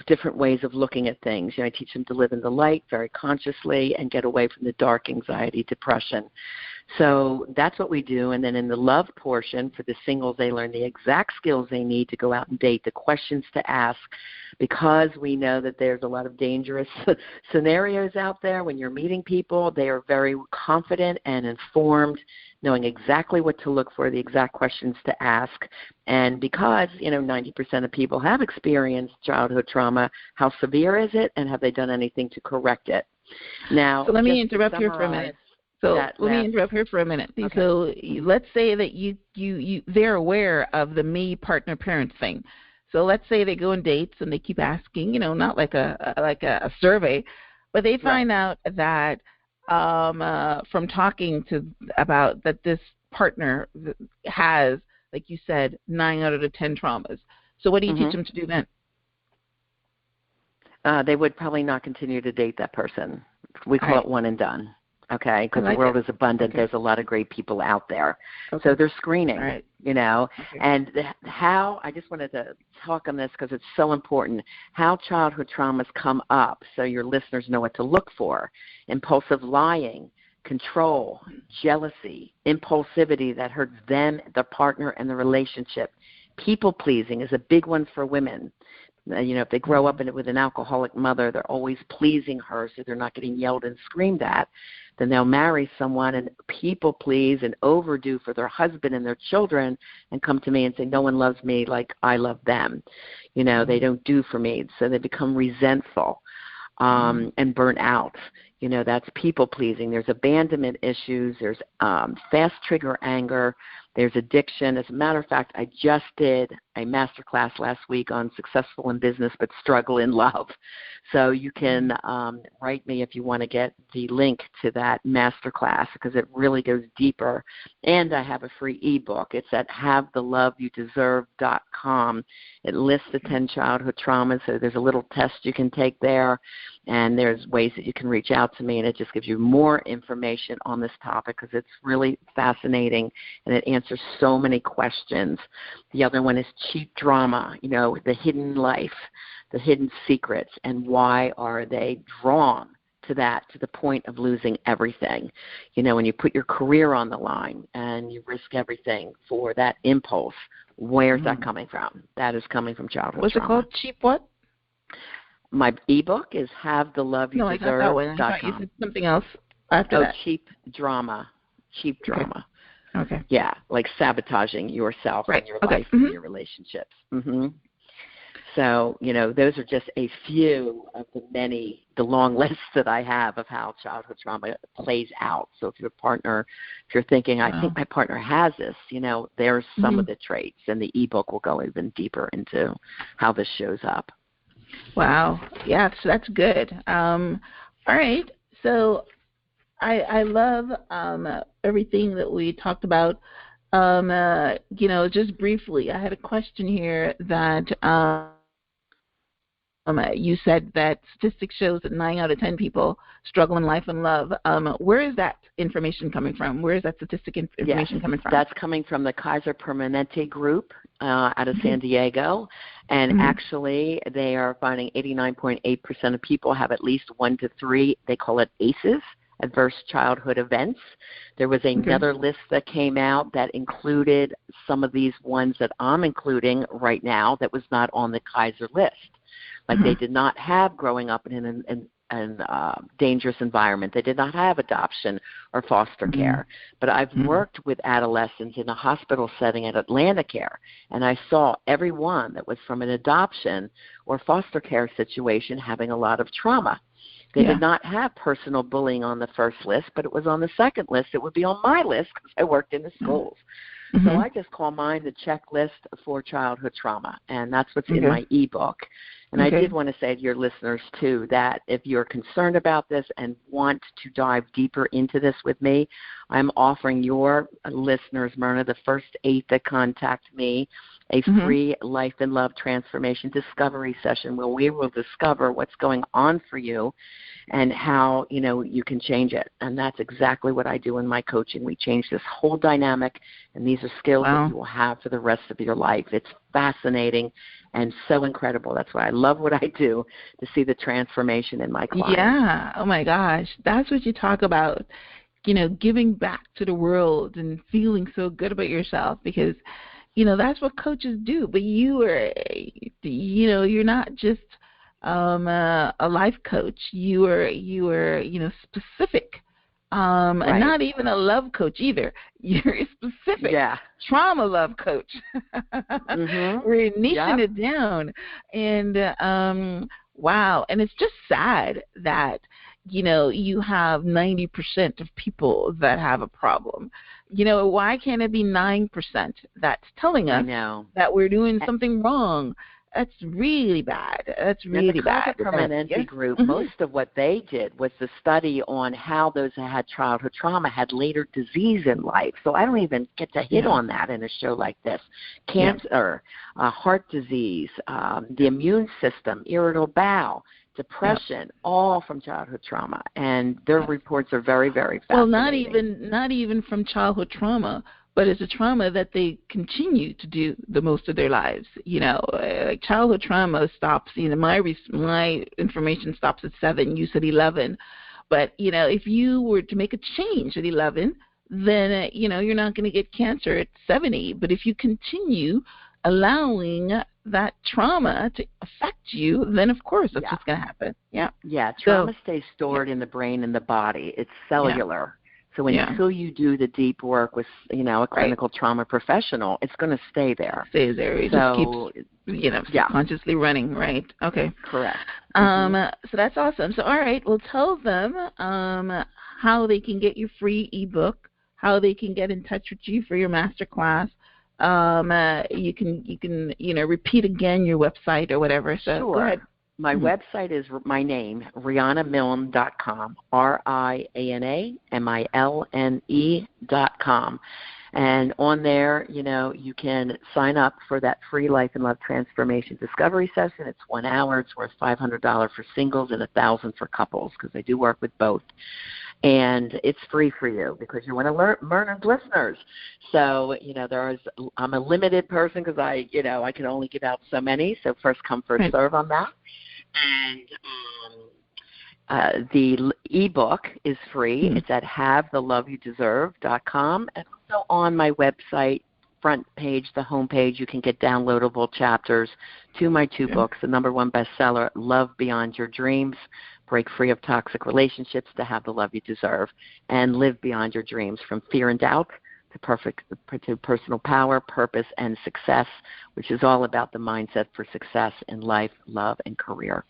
different ways of looking at things. I teach them to live in the light very consciously and get away from the dark anxiety, depression. So that's what we do. And then in the love portion, for the singles, they learn the exact skills they need to go out and date, the questions to ask, because we know that there's a lot of dangerous scenarios out there. When you're meeting people, they are very confident and informed, knowing exactly what to look for, the exact questions to ask. And because, 90% of people have experienced childhood trauma, how severe is it, and have they done anything to correct it? Now, so let me interrupt here for a minute. So So let's say that they're aware of the me, partner, parent thing. So let's say they go on dates and they keep asking, not like a survey, but they find out that from talking about that this partner has, like you said, 9 out of the 10 traumas. So what do you teach them to do then? They would probably not continue to date that person. We call it one and done. Okay, because the world is abundant. Okay. There's a lot of great people out there. Okay. So they're screening, and how, I just wanted to talk on this because it's so important, how childhood traumas come up so your listeners know what to look for. Impulsive lying, control, jealousy, impulsivity that hurts them, the partner, and the relationship. People-pleasing is a big one for women. If they grow up with an alcoholic mother, they're always pleasing her so they're not getting yelled and screamed at. Then they'll marry someone and people please and overdo for their husband and their children and come to me and say, no one loves me like I love them. They don't do for me. So they become resentful and burnt out. That's people pleasing. There's abandonment issues. There's fast trigger anger. There's addiction. As a matter of fact, I just did a master class last week on successful in business but struggle in love. So you can write me if you want to get the link to that master class because it really goes deeper. And I have a free ebook. It's at havetheloveyoudeserve.com. It lists the 10 childhood traumas. So there's a little test you can take there. And there's ways that you can reach out to me, and it just gives you more information on this topic because it's really fascinating, and it answers so many questions. The other one is cheap drama, the hidden life, the hidden secrets, and why are they drawn to that to the point of losing everything. When you put your career on the line and you risk everything for that impulse, where's that coming from? That is coming from childhood What's trauma. It called? Cheap what? My ebook is havetheloveyoudeserve.com. No, I got that one. I thought you said something else after that. Cheap drama. Cheap drama. Okay. Yeah, like sabotaging yourself and your life and your relationships. So, those are just a few of the long lists that I have of how childhood trauma plays out. So if you're thinking, I think my partner has this, there's some of the traits, and the ebook will go even deeper into how this shows up. Wow. Yeah, so that's good. All right. So I love everything that we talked about. Just briefly, I had a question here that you said that statistics shows that 9 out of 10 people struggle in life and love. Where is that information coming from? Where is that statistic information coming from? That's coming from the Kaiser Permanente group out of San Diego. And actually, they are finding 89.8% of people have at least 1 to 3, they call it ACEs, adverse childhood events. There was another list that came out that included some of these ones that I'm including right now that was not on the Kaiser list. Like they did not have growing up in an dangerous environment. They did not have adoption or foster care. But I've worked with adolescents in a hospital setting at Atlanta Care, and I saw every one that was from an adoption or foster care situation having a lot of trauma. They did not have personal bullying on the first list, but it was on the second list. It would be on my list because I worked in the schools. So I just call mine the checklist for childhood trauma, and that's what's in my ebook. And I did want to say to your listeners, too, that if you're concerned about this and want to dive deeper into this with me, I'm offering your listeners, Myrna, the first 8 that contact me, a free life and love transformation discovery session where we will discover what's going on for you and how, you can change it. And that's exactly what I do in my coaching. We change this whole dynamic, and these are skills that you will have for the rest of your life. It's fascinating and so incredible. That's why I love what I do, to see the transformation in my clients. Yeah. Oh, my gosh. That's what you talk about, giving back to the world and feeling so good about yourself because, that's what coaches do. But you are, you're not just a life coach. You are, specific. And not even a love coach either. You're a specific trauma love coach. We're niching it down. And wow. And it's just sad that, you have 90% of people that have a problem. Why can't it be 9% that's telling us that we're doing something wrong? That's really bad. That's And really the bad. Closet Permanente group, most of what they did was the study on how those that had childhood trauma had later disease in life. So I don't even get to hit on that in a show like this. Cancer, heart disease, the immune system, irritable bowel, depression, all from childhood trauma. And their reports are very, very fascinating. Well, not even from childhood trauma, but it's a trauma that they continue to do the most of their lives. Like childhood trauma stops. My information stops at 7. You said 11, but if you were to make a change at 11, then you're not going to get cancer at 70. But if you continue allowing that trauma to affect you, then of course that's what's going to happen. Trauma stays stored in the brain and the body. It's cellular. So until you do the deep work with, a clinical trauma professional, it's going to stay there. Stays there. It just keeps, consciously running, right? Okay. Correct. So that's awesome. So, all right, well, tell them how they can get your free ebook, how they can get in touch with you for your master class. You can repeat again your website or whatever. So sure. Go ahead. My website is my name, RianaMilne.com, RianaMilne.com. And on there, you can sign up for that free Life and Love Transformation Discovery Session. It's 1 hour. It's worth $500 for singles and $1,000 for couples because I do work with both. And it's free for you because you want to learn as listeners. So, I'm a limited person because I can only give out so many. So first come, first serve on that. And the ebook is free. It's at havethelove-you-deserve.com. And also on my website, front page, the home page, you can get downloadable chapters to my 2 books. The #1 bestseller, Love Beyond Your Dreams, Break Free of Toxic Relationships to Have the Love You Deserve, and Live Beyond Your Dreams, From Fear and Doubt to personal power, purpose, and success, which is all about the mindset for success in life, love, and career.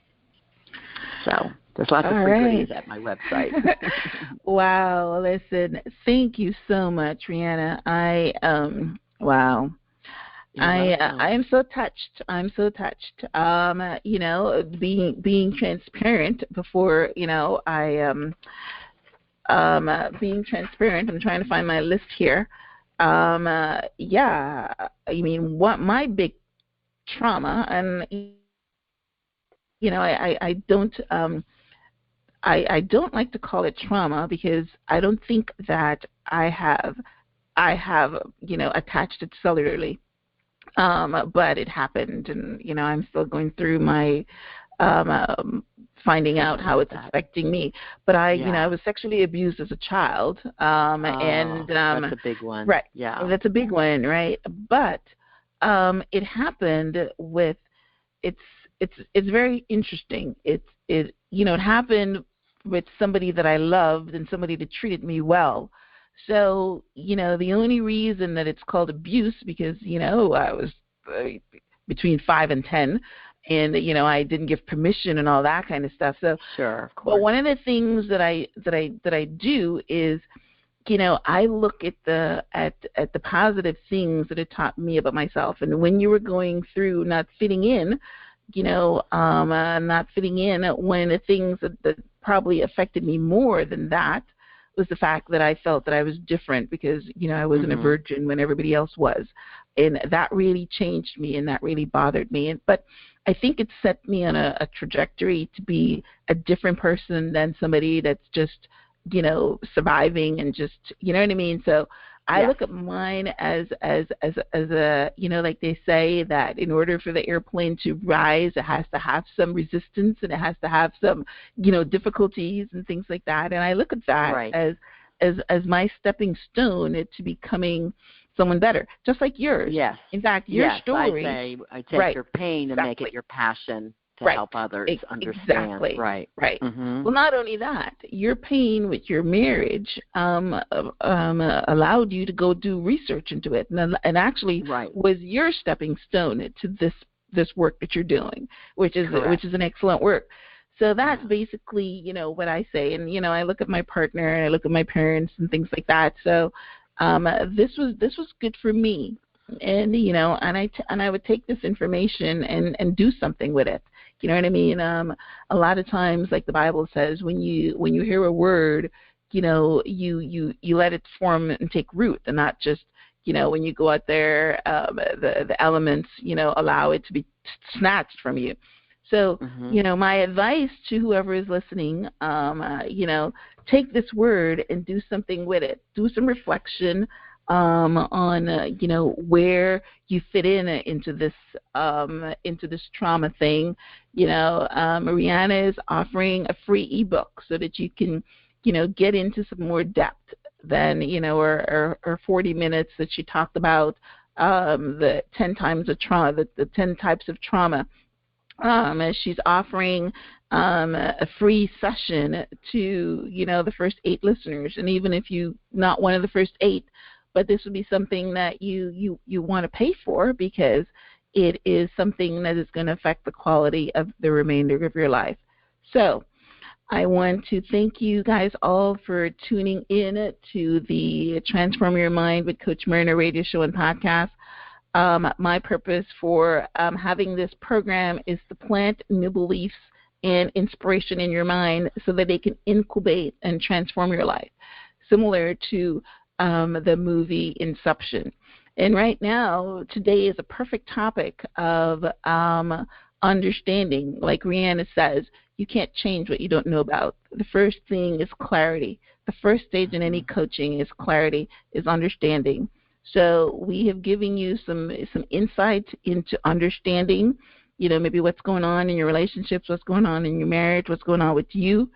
So there's lots of free goodies at my website. Wow. Listen, thank you so much, Riana. I am so touched. I'm so touched. Being transparent before, being transparent. I'm trying to find my list here. What my big trauma, and I don't like to call it trauma because I don't think that I have attached it cellularly. But it happened, and I'm still going through my finding out how it's affecting me. But I was sexually abused as a child, and that's a big one, right? Yeah, that's a big one, right? But it happened with it's very interesting. It happened with somebody that I loved and somebody that treated me well. So, the only reason that it's called abuse because, I was between 5 and 10 and, I didn't give permission and all that kind of stuff. So, sure, of course. But one of the things that I do is, I look at the positive things that it taught me about myself. And when you were going through not fitting in, not fitting in, one of the things that probably affected me more than that was the fact that I felt that I was different because, I wasn't a virgin when everybody else was. And that really changed me and that really bothered me. But I think it set me on a trajectory to be a different person than somebody that's just, surviving and just, you know what I mean? So I look at mine as a, like they say that in order for the airplane to rise, it has to have some resistance and it has to have some, difficulties and things like that. And I look at that as my stepping stone to becoming someone better, just like yours. Yes. In fact, your story. I take your pain and make it your passion to help others understand. Exactly. Right. Mm-hmm. Well, not only that, your pain with your marriage allowed you to go do research into it, and actually was your stepping stone to this work that you're doing, which is an excellent work. So that's basically, what I say. And, I look at my partner and I look at my parents and things like that. So this was good for me. and I would take this information and do something with it. You know what I mean? A lot of times, like the Bible says, when you hear a word, you let it form and take root, and not just when you go out there, the elements allow it to be snatched from you. So my advice to whoever is listening, take this word and do something with it. Do some reflection on where you fit into this trauma thing. Riana is offering a free ebook so that you can get into some more depth than or 40 minutes that she talked about, the 10 times of trauma, the 10 types of trauma. She's offering a free session to the first 8 listeners, and even if you not one of the first 8, but this would be something that you want to pay for, because it is something that is going to affect the quality of the remainder of your life. So I want to thank you guys all for tuning in to the Transform Your Mind with Coach Myrna radio show and podcast. My purpose for having this program is to plant new beliefs and inspiration in your mind so that they can incubate and transform your life, similar to the movie Inception. And right now, today is a perfect topic of understanding. Like Riana says, you can't change what you don't know about. The first thing is clarity. The first stage in any coaching is clarity, is understanding. So we have given you some insight into understanding, maybe what's going on in your relationships, what's going on in your marriage, what's going on with you.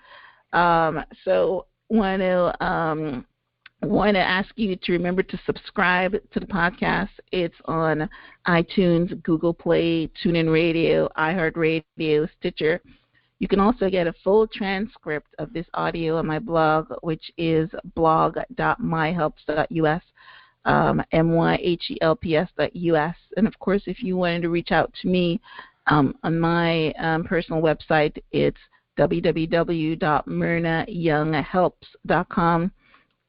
So want to ask you to remember to subscribe to the podcast. It's on iTunes, Google Play, TuneIn Radio, iHeartRadio, Stitcher. You can also get a full transcript of this audio on my blog, which is blog.myhelps.us, myhelps.us. And, of course, if you wanted to reach out to me on my personal website, it's www.myrnayounghelps.com.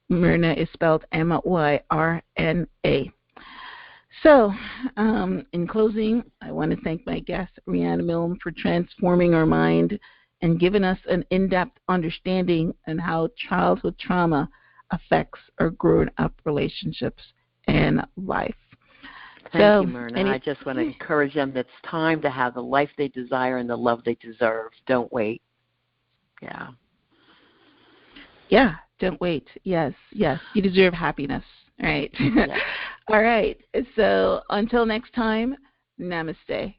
Myrna is spelled Myrna. So, in closing, I want to thank my guest, Riana Milne, for transforming our mind and giving us an in-depth understanding on how childhood trauma affects our grown-up relationships and life. Thank you, Myrna. I just want to encourage them that it's time to have the life they desire and the love they deserve. Don't wait. Yeah. Yeah, don't wait. Yes. You deserve happiness. All right. Yes. All right. So until next time, namaste.